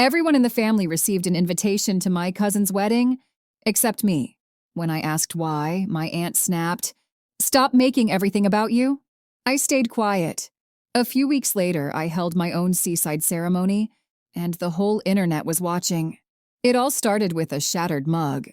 Everyone in the family received an invitation to my cousin's wedding, except me. When I asked why, my aunt snapped, "Stop making everything about you." I stayed quiet. A few weeks later, I held my own seaside ceremony, and the whole internet was watching. It all started with a shattered mug.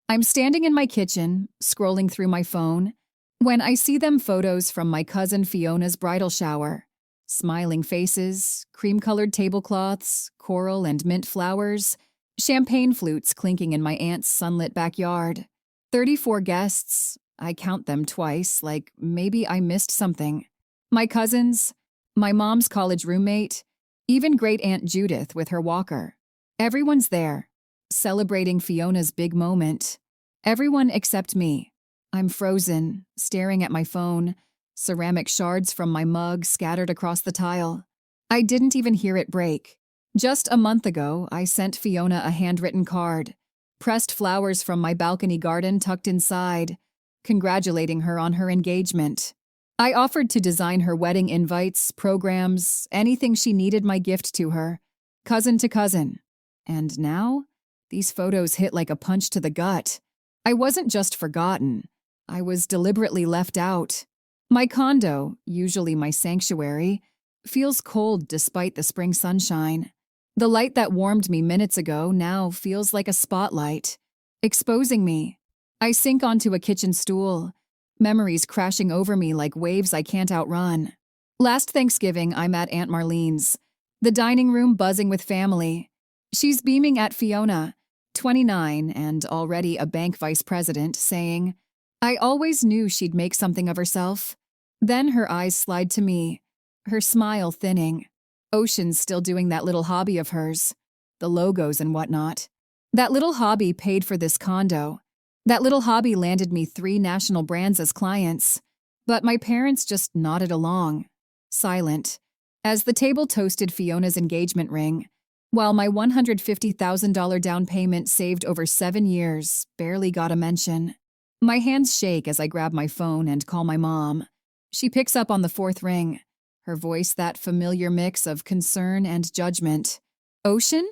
I'm standing in my kitchen, scrolling through my phone, when I see them photos from my cousin Fiona's bridal shower. Smiling faces, cream-colored tablecloths, coral and mint flowers, champagne flutes clinking in my aunt's sunlit backyard. 34 guests. I count them twice, like maybe I missed something. My cousins, my mom's college roommate, even great-aunt Judith with her walker. Everyone's there, celebrating Fiona's big moment. Everyone except me. I'm frozen, staring at my phone, ceramic shards from my mug scattered across the tile. I didn't even hear it break. Just a month ago, I sent Fiona a handwritten card, pressed flowers from my balcony garden tucked inside, congratulating her on her engagement. I offered to design her wedding invites, programs, anything she needed my gift to her, cousin to cousin. And now, these photos hit like a punch to the gut. I wasn't just forgotten. I was deliberately left out. My condo, usually my sanctuary, feels cold despite the spring sunshine. The light that warmed me minutes ago now feels like a spotlight, exposing me. I sink onto a kitchen stool, memories crashing over me like waves I can't outrun. Last Thanksgiving, I'm at Aunt Marlene's, the dining room buzzing with family. She's beaming at Fiona, 29 and already a bank vice president, saying, "I always knew she'd make something of herself." Then her eyes slide to me, her smile thinning. Ocean's still doing that little hobby of hers, the logos and whatnot. That little hobby paid for this condo. That little hobby landed me 3 national brands as clients. But my parents just nodded along, silent, as the table toasted Fiona's engagement ring, while my $150,000 down payment saved over 7 years barely got a mention. My hands shake as I grab my phone and call my mom. She picks up on the 4th ring, her voice that familiar mix of concern and judgment. "Ocean?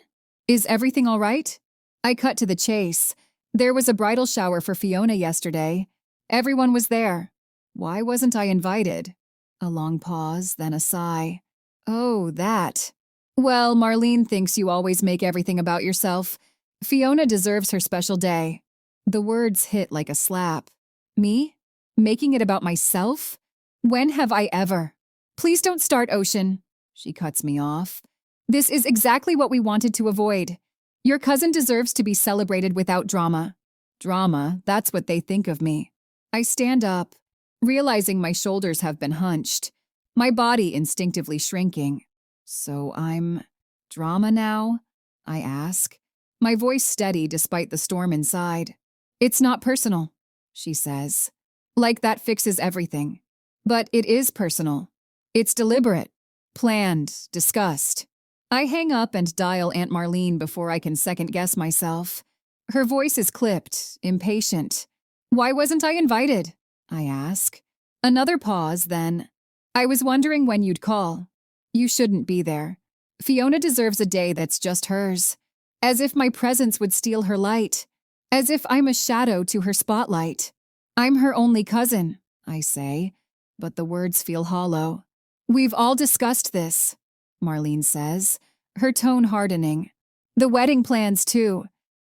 Is everything all right?" I cut to the chase. There was a bridal shower for Fiona yesterday. Everyone was there. Why wasn't I invited? A long pause, then a sigh. "Oh, that. Well, Marlene thinks you always make everything about yourself. Fiona deserves her special day." The words hit like a slap. Me? Making it about myself? When have I ever? "Please don't start, Ocean." She cuts me off. "This is exactly what we wanted to avoid. Your cousin deserves to be celebrated without drama." Drama, that's what they think of me. I stand up, realizing my shoulders have been hunched, my body instinctively shrinking. "So I'm drama now?" I ask, my voice steady despite the storm inside. "It's not personal," she says. Like that fixes everything. But it is personal. It's deliberate, planned, discussed. I hang up and dial Aunt Marlene before I can second-guess myself. Her voice is clipped, impatient. "Why wasn't I invited?" I ask. Another pause, then, "I was wondering when you'd call. You shouldn't be there. Fiona deserves a day that's just hers. As if my presence would steal her light. As if I'm a shadow to her spotlight. I'm her only cousin," I say, but the words feel hollow. "We've all discussed this," Marlene says, her tone hardening. "The wedding plans, too.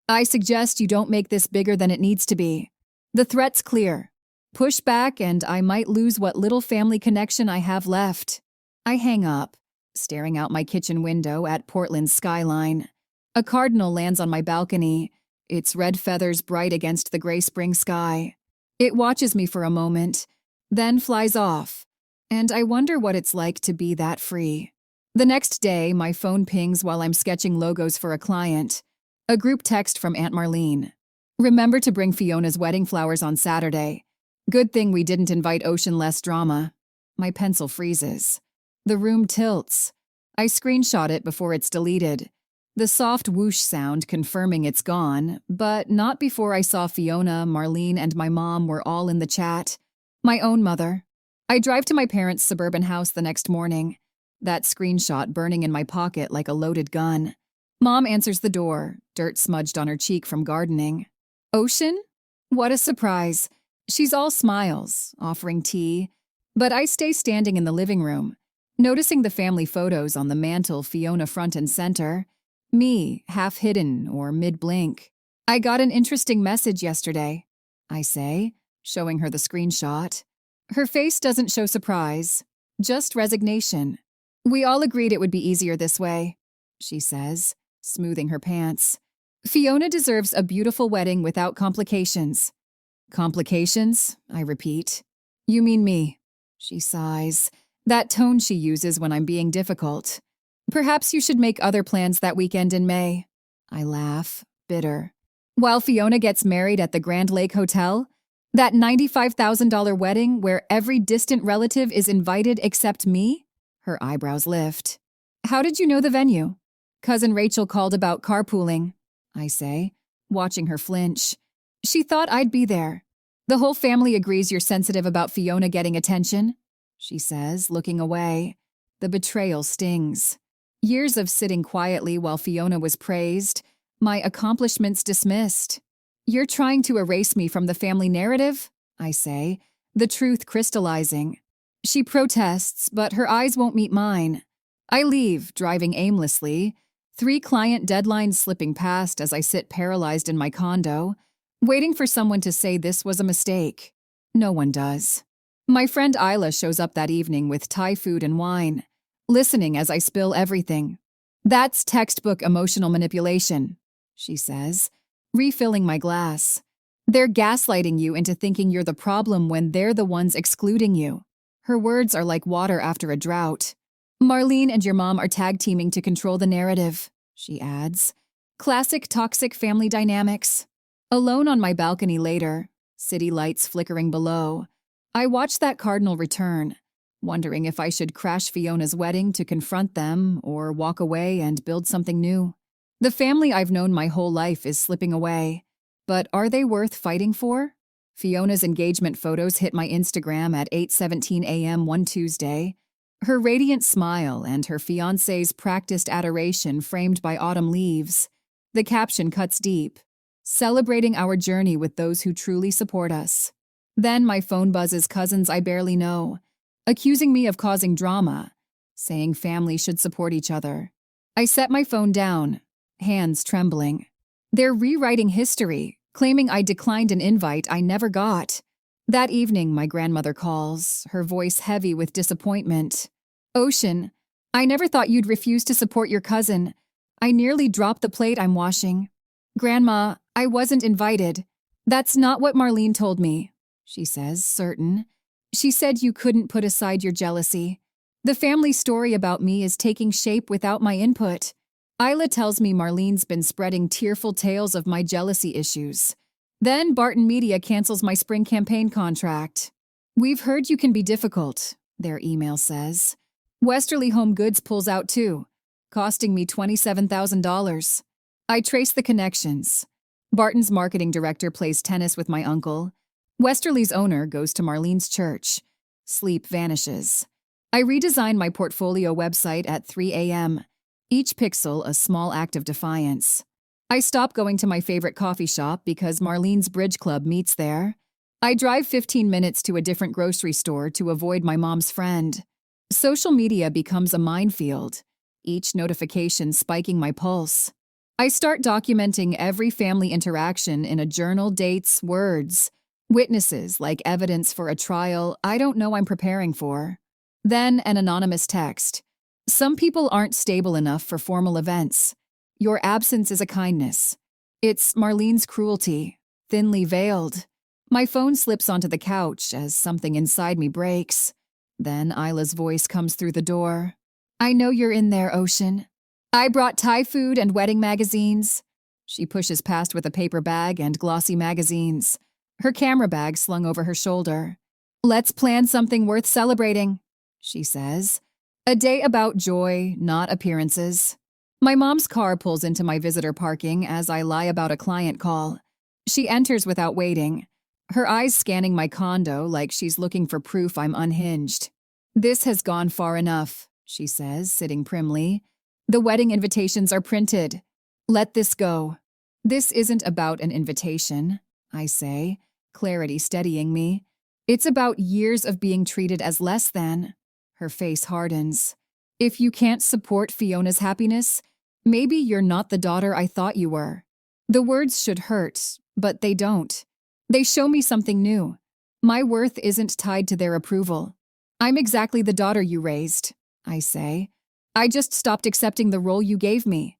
I suggest you don't make this bigger than it needs to be. The threat's clear. Push back and I might lose what little family connection I have left." I hang up, staring out my kitchen window at Portland's skyline. A cardinal lands on my balcony, its red feathers bright against the gray spring sky. It watches me for a moment, then flies off, and I wonder what it's like to be that free. The next day, my phone pings while I'm sketching logos for a client. A group text from Aunt Marlene. "Remember to bring Fiona's wedding flowers on Saturday. Good thing we didn't invite Ocean less drama." My pencil freezes. The room tilts. I screenshot it before it's deleted. The soft whoosh sound confirming it's gone, but not before I saw Fiona, Marlene, and my mom were all in the chat. My own mother. I drive to my parents' suburban house the next morning, that screenshot burning in my pocket like a loaded gun. Mom answers the door, dirt smudged on her cheek from gardening. Ocean? What a surprise. She's all smiles, offering tea, but I stay standing in the living room, noticing the family photos on the mantel, Fiona front and center, me half hidden or mid-blink. I got an interesting message yesterday, I say, showing her the screenshot. Her face doesn't show surprise, just resignation. We all agreed it would be easier this way, she says, smoothing her pants. Fiona deserves a beautiful wedding without complications. Complications? I repeat. You mean me? She sighs, that tone she uses when I'm being difficult. Perhaps you should make other plans that weekend in May. I laugh, bitter. While Fiona gets married at the Grand Lake Hotel, that $95,000 wedding where every distant relative is invited except me? Her eyebrows lift. How did you know the venue? Cousin Rachel called about carpooling, I say, watching her flinch. She thought I'd be there. The whole family agrees you're sensitive about Fiona getting attention, she says, looking away. The betrayal stings. Years of sitting quietly while Fiona was praised, my accomplishments dismissed. You're trying to erase me from the family narrative, I say, the truth crystallizing. She protests, but her eyes won't meet mine. I leave, driving aimlessly, 3 client deadlines slipping past as I sit paralyzed in my condo, waiting for someone to say this was a mistake. No one does. My friend Isla shows up that evening with Thai food and wine, listening as I spill everything. That's textbook emotional manipulation, she says, refilling my glass. They're gaslighting you into thinking you're the problem when they're the ones excluding you. Her words are like water after a drought. Marlene and your mom are tag-teaming to control the narrative, she adds. Classic toxic family dynamics. Alone on my balcony later, city lights flickering below, I watch that cardinal return, wondering if I should crash Fiona's wedding to confront them or walk away and build something new. The family I've known my whole life is slipping away, but are they worth fighting for? Fiona's engagement photos hit my Instagram at 8:17 a.m. one Tuesday. Her radiant smile and her fiancé's practiced adoration framed by autumn leaves. The caption cuts deep, celebrating our journey with those who truly support us. Then my phone buzzes cousins I barely know, accusing me of causing drama, saying family should support each other. I set my phone down, hands trembling. They're rewriting history, claiming I declined an invite I never got. That evening, my grandmother calls, her voice heavy with disappointment. Ocean, I never thought you'd refuse to support your cousin. I nearly dropped the plate I'm washing. Grandma, I wasn't invited. That's not what Marlene told me, she says, certain. She said you couldn't put aside your jealousy. The family story about me is taking shape without my input. Isla tells me Marlene's been spreading tearful tales of my jealousy issues. Then Barton Media cancels my spring campaign contract. We've heard you can be difficult, their email says. Westerly Home Goods pulls out too, costing me $27,000. I trace the connections. Barton's marketing director plays tennis with my uncle. Westerly's owner goes to Marlene's church. Sleep vanishes. I redesign my portfolio website at 3 a.m., each pixel a small act of defiance. I stop going to my favorite coffee shop because Marlene's bridge club meets there. I drive 15 minutes to a different grocery store to avoid my mom's friend. Social media becomes a minefield, each notification spiking my pulse. I start documenting every family interaction in a journal, dates, words, witnesses like evidence for a trial I don't know I'm preparing for. Then an anonymous text. Some people aren't stable enough for formal events. Your absence is a kindness. It's Marlene's cruelty, thinly veiled. My phone slips onto the couch as something inside me breaks. Then Isla's voice comes through the door. I know you're in there, Ocean. I brought Thai food and wedding magazines. She pushes past with a paper bag and glossy magazines, her camera bag slung over her shoulder. Let's plan something worth celebrating, she says. A day about joy, not appearances. My mom's car pulls into my visitor parking as I lie about a client call. She enters without waiting, her eyes scanning my condo like she's looking for proof I'm unhinged. This has gone far enough, she says, sitting primly. The wedding invitations are printed. Let this go. This isn't about an invitation, I say, clarity steadying me. It's about years of being treated as less than. Her face hardens. If you can't support Fiona's happiness, maybe you're not the daughter I thought you were. The words should hurt, but they don't. They show me something new. My worth isn't tied to their approval. I'm exactly the daughter you raised, I say. I just stopped accepting the role you gave me.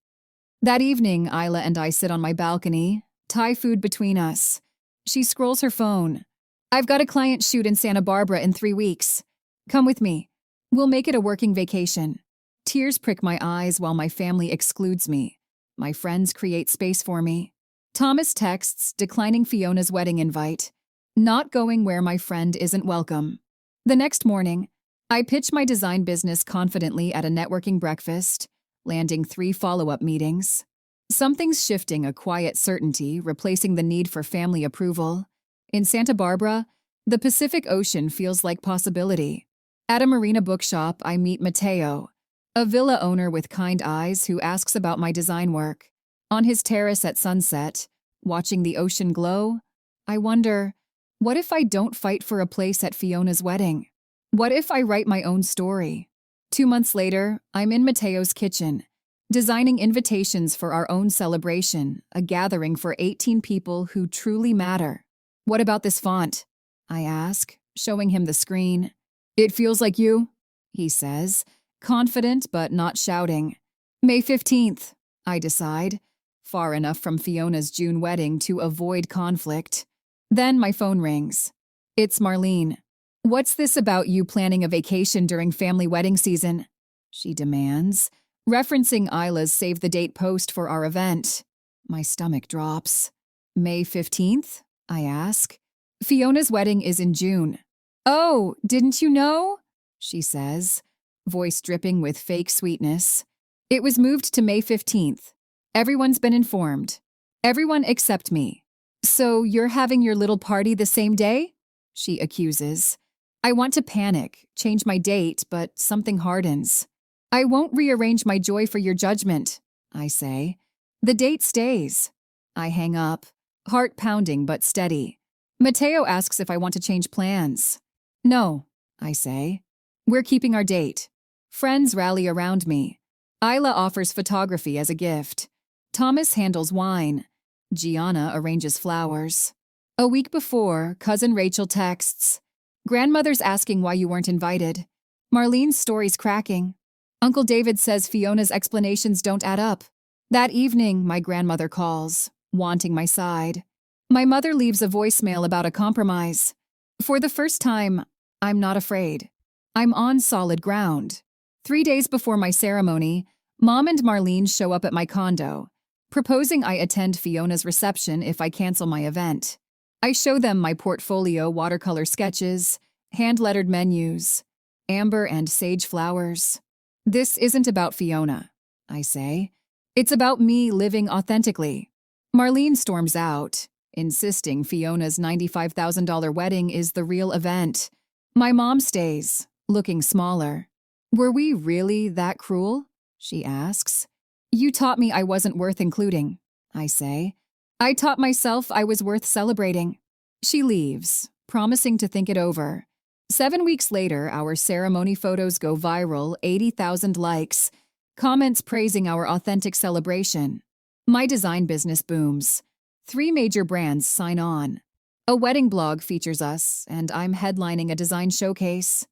That evening, Isla and I sit on my balcony, Thai food between us. She scrolls her phone. I've got a client shoot in Santa Barbara in 3 weeks. Come with me. We'll make it a working vacation. Tears prick my eyes while my family excludes me. My friends create space for me. Thomas texts, declining Fiona's wedding invite. Not going where my friend isn't welcome. The next morning, I pitch my design business confidently at a networking breakfast, landing 3 follow-up meetings. Something's shifting, a quiet certainty, replacing the need for family approval. In Santa Barbara, the Pacific Ocean feels like possibility. At a marina bookshop, I meet Mateo, a villa owner with kind eyes who asks about my design work. On his terrace at sunset, watching the ocean glow, I wonder, what if I don't fight for a place at Fiona's wedding? What if I write my own story? 2 months later, I'm in Mateo's kitchen, designing invitations for our own celebration, a gathering for 18 people who truly matter. What about this font? I ask, showing him the screen. It feels like you, he says, confident but not shouting. May 15th, I decide, far enough from Fiona's June wedding to avoid conflict. Then my phone rings. It's Marlene. What's this about you planning a vacation during family wedding season? She demands, referencing Isla's save-the-date post for our event. My stomach drops. May 15th? I ask. Fiona's wedding is in June. Oh, didn't you know? She says, voice dripping with fake sweetness. It was moved to May 15th. Everyone's been informed. Everyone except me. So you're having your little party the same day? She accuses. I want to panic, change my date, but something hardens. I won't rearrange my joy for your judgment, I say. The date stays. I hang up, heart pounding but steady. Mateo asks if I want to change plans. No, I say. We're keeping our date. Friends rally around me. Isla offers photography as a gift. Thomas handles wine. Gianna arranges flowers. A week before, cousin Rachel texts, Grandmother's asking why you weren't invited. Marlene's story's cracking. Uncle David says Fiona's explanations don't add up. That evening, my grandmother calls, wanting my side. My mother leaves a voicemail about a compromise. For the first time, I'm not afraid. I'm on solid ground. 3 days before my ceremony, Mom and Marlene show up at my condo, proposing I attend Fiona's reception if I cancel my event. I show them my portfolio watercolor sketches, hand-lettered menus, amber and sage flowers. This isn't about Fiona, I say. It's about me living authentically. Marlene storms out, insisting Fiona's $95,000 wedding is the real event. My mom stays, looking smaller. Were we really that cruel? She asks. You taught me I wasn't worth including, I say. I taught myself I was worth celebrating. She leaves, promising to think it over. 7 weeks later, our ceremony photos go viral, 80,000 likes, comments praising our authentic celebration. My design business booms. 3 major brands sign on. A wedding blog features us, and I'm headlining a design showcase.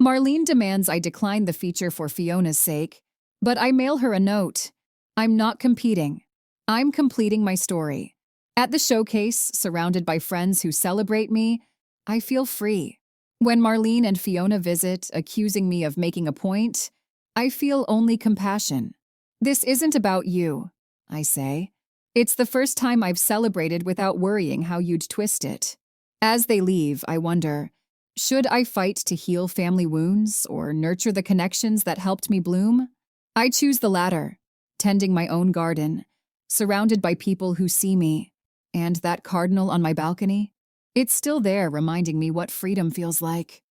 Marlene demands I decline the feature for Fiona's sake, but I mail her a note. I'm not competing. I'm completing my story. At the showcase, surrounded by friends who celebrate me, I feel free. When Marlene and Fiona visit, accusing me of making a point, I feel only compassion. This isn't about you, I say. It's the first time I've celebrated without worrying how you'd twist it. As they leave, I wonder, should I fight to heal family wounds or nurture the connections that helped me bloom? I choose the latter, tending my own garden, surrounded by people who see me. And that cardinal on my balcony? It's still there reminding me what freedom feels like.